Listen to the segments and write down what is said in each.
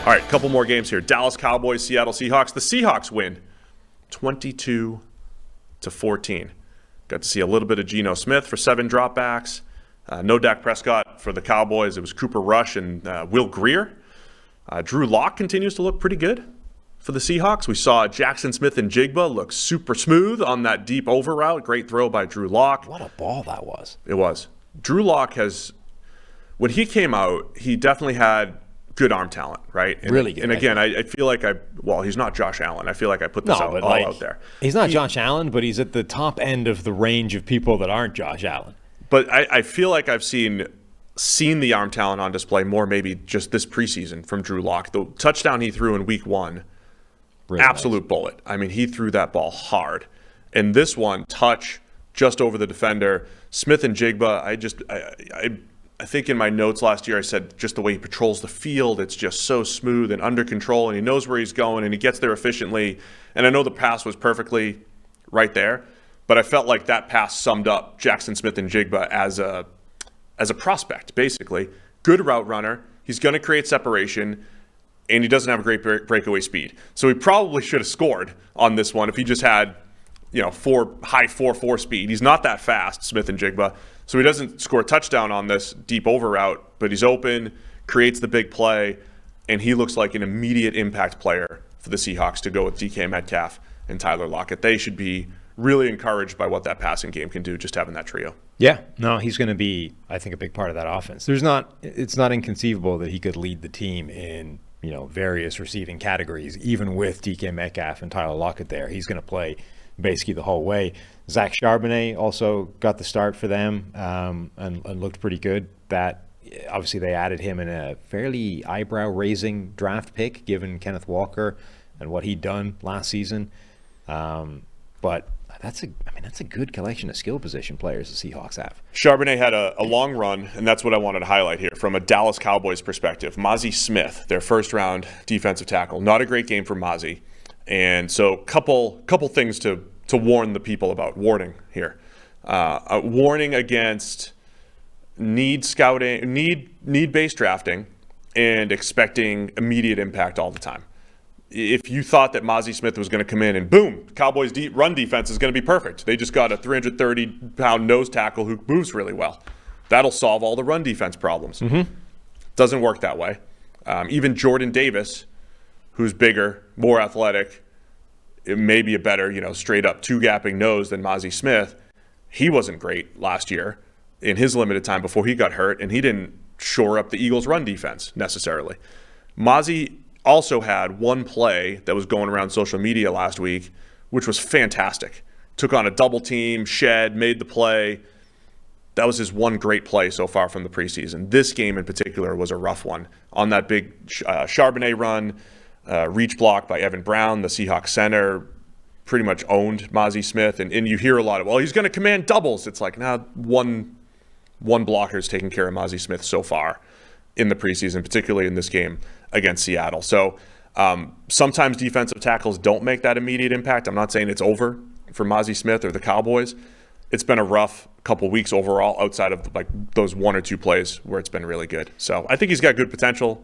All right, a couple more games here. Dallas Cowboys, Seattle Seahawks. The Seahawks win 22-14. Got to see a little bit of Geno Smith for 7 dropbacks. No Dak Prescott for the Cowboys. It was Cooper Rush and Will Grier. Drew Lock continues to look pretty good for the Seahawks. We saw Jackson Smith and Jigba look super smooth on that deep over route. Great throw by Drew Lock. What a ball that was. It was. Drew Lock has, when he came out, he definitely had good arm talent, right? And, really good. And again, I feel like he's not Josh Allen. I feel like I put this out there. He's not Josh Allen, but he's at the top end of the range of people that aren't Josh Allen. But I feel like I've seen the arm talent on display more maybe just this preseason from Drew Lock. The touchdown he threw in week 1, really absolute nice bullet. I mean, he threw that ball hard. And this one, touch just over the defender. Smith and Jigba, I think in my notes last year I said just the way he patrols the field, it's just so smooth and under control, and he knows where he's going, and he gets there efficiently. And I know the pass was perfectly right there, but I felt like that pass summed up Jackson Smith and Jigba as a prospect, basically. Good route runner. He's going to create separation, and he doesn't have a great breakaway speed. So he probably should have scored on this one if he just had, high 4.4 speed. He's not that fast, Smith and Jigba. So he doesn't score a touchdown on this deep over route, but he's open, creates the big play, and he looks like an immediate impact player for the Seahawks to go with DK Metcalf and Tyler Lockett. They should be really encouraged by what that passing game can do, just having that trio. Yeah, no, he's going to be, I think, a big part of that offense. It's not inconceivable that he could lead the team in, various receiving categories, even with DK Metcalf and Tyler Lockett there. He's going to play basically the whole way. Zach Charbonnet also got the start for them and looked pretty good. That obviously they added him in a fairly eyebrow-raising draft pick, given Kenneth Walker and what he'd done last season. But that's a good collection of skill position players the Seahawks have. Charbonnet had a long run, and that's what I wanted to highlight here from a Dallas Cowboys perspective. Mazi Smith, their first-round defensive tackle, not a great game for Mazi. And so couple things to warn the people about. Warning here. A warning against need-based drafting and expecting immediate impact all the time. If you thought that Mazi Smith was going to come in and boom, Cowboys' run defense is going to be perfect. They just got a 330-pound nose tackle who moves really well. That'll solve all the run defense problems. Mm-hmm. Doesn't work that way. Even Jordan Davis, who's bigger, more athletic, it may be a better, straight up 2-gapping nose than Mazi Smith. He wasn't great last year in his limited time before he got hurt, and he didn't shore up the Eagles' run defense necessarily. Mazi also had one play that was going around social media last week, which was fantastic. Took on a double team, made the play. That was his one great play so far from the preseason. This game in particular was a rough one. On that big Charbonnet run, reach block by Evan Brown, the Seahawks center, pretty much owned Mazi Smith. And you hear a lot of, he's going to command doubles. It's like, one blocker is taking care of Mazi Smith so far in the preseason, particularly in this game against Seattle. So sometimes defensive tackles don't make that immediate impact. I'm not saying it's over for Mazi Smith or the Cowboys. It's been a rough couple weeks overall outside of those 1 or 2 plays where it's been really good. So I think he's got good potential,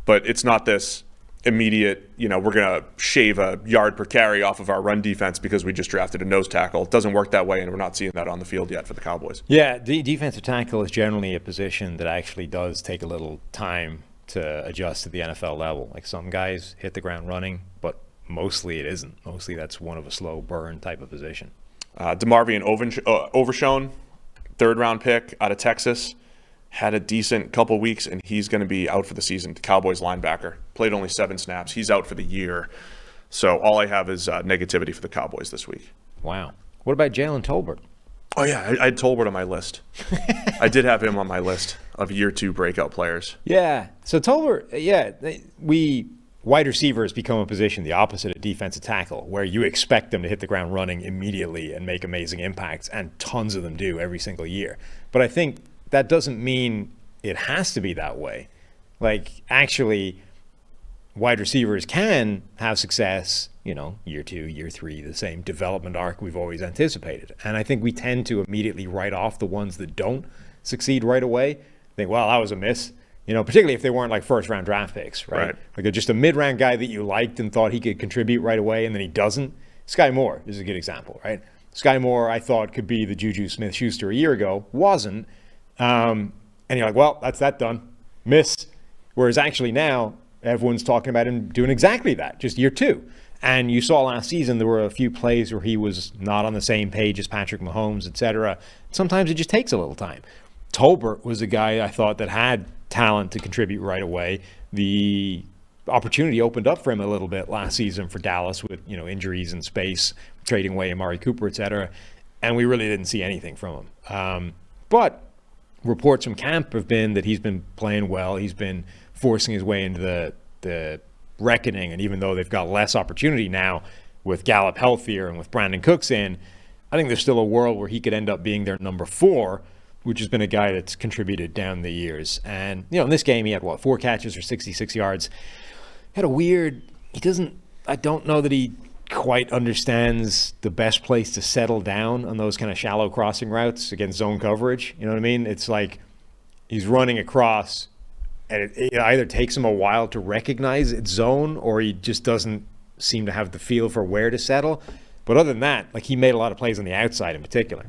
but it's not this immediate, we're going to shave a yard per carry off of our run defense because we just drafted a nose tackle. It doesn't work that way, and we're not seeing that on the field yet for the Cowboys. Yeah, the defensive tackle is generally a position that actually does take a little time to adjust to the NFL level. Like some guys hit the ground running, but mostly it isn't. Mostly that's one of a slow burn type of position. DeMarvion Overshown, 3rd-round pick out of Texas, had a decent couple weeks, and he's going to be out for the season. The Cowboys linebacker played only 7 snaps. He's out for the year. So all I have is negativity for the Cowboys this week. Wow. What about Jalen Tolbert? Oh, yeah, I had Tolbert on my list. I did have him on my list of year 2 breakout players. Yeah. So Tolbert, wide receivers become a position the opposite of defensive tackle, where you expect them to hit the ground running immediately and make amazing impacts, and tons of them do every single year. But I think that doesn't mean it has to be that way. Actually, wide receivers can have success, year 2, year 3, the same development arc we've always anticipated. And I think we tend to immediately write off the ones that don't succeed right away. Think, well, that was a miss. particularly if they weren't like first-round draft picks, right? Like just a mid-round guy that you liked and thought he could contribute right away, and then he doesn't. Sky Moore is a good example, right? Sky Moore, I thought, could be the Juju Smith-Schuster a year ago. Wasn't. And you're like, well, that's that done. Miss. Whereas actually now, everyone's talking about him doing exactly that, just year 2. And you saw last season there were a few plays where he was not on the same page as Patrick Mahomes, etc. Sometimes it just takes a little time. Tolbert was a guy I thought that had talent to contribute right away. The opportunity opened up for him a little bit last season for Dallas with injuries and space, trading away Amari Cooper, etc. And we really didn't see anything from him. But reports from camp have been that he's been playing well. He's been forcing his way into the reckoning, and even though they've got less opportunity now with Gallup healthier and with Brandon Cooks in, I think there's still a world where he could end up being their number 4, which has been a guy that's contributed down the years. And in this game he had 4 catches for 66 yards. Had a weird, I don't know that he quite understands the best place to settle down on those kind of shallow crossing routes against zone coverage. You know what I mean? It's like he's running across and it either takes him a while to recognize its zone or he just doesn't seem to have the feel for where to settle. But other than that, like he made a lot of plays on the outside in particular.